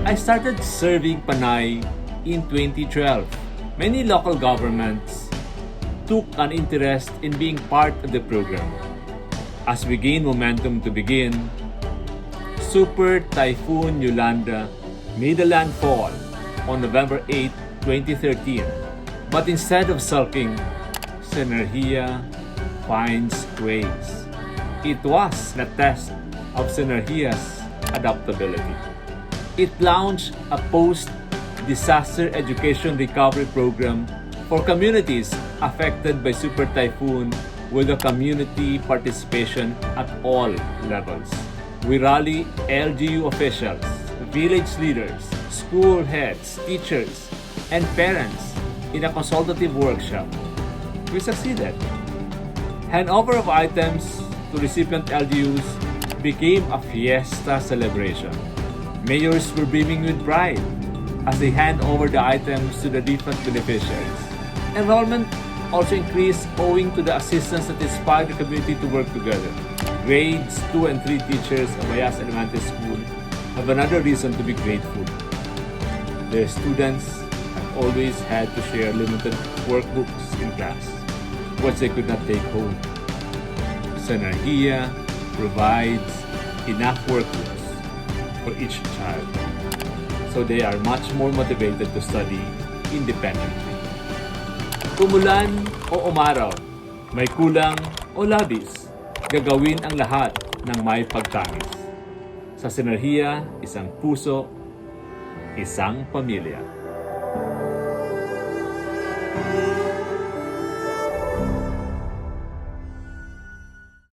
I started serving Panay in 2012. Many local governments took an interest in being part of the program. As we gained momentum to begin, Super Typhoon Yolanda made a landfall on November 8, 2013. But instead of sulking, Synergeia finds ways. It was a test of Synergeia's adaptability. It launched a post-disaster education recovery program for communities affected by Super Typhoon with the community participation at all levels. We rally LGU officials, village leaders, school heads, teachers, and parents in a consultative workshop. We succeeded. Handover of items to recipient LGUs became a fiesta celebration. Mayors were beaming with pride as they hand over the items to the different beneficiaries. Enrollment also increased owing to the assistance that inspired the community to work together. Grades 2 and 3 teachers of Bayas Elementary School have another reason to be grateful. Their students have always had to share limited workbooks in class, which they could not take home. Synergeia provides enough workbooks for each child, so they are much more motivated to study independently. Umulan o umaraw, may kulang o labis, gagawin ang lahat ng may pagtangis. Sa Synergeia, isang puso, isang pamilya.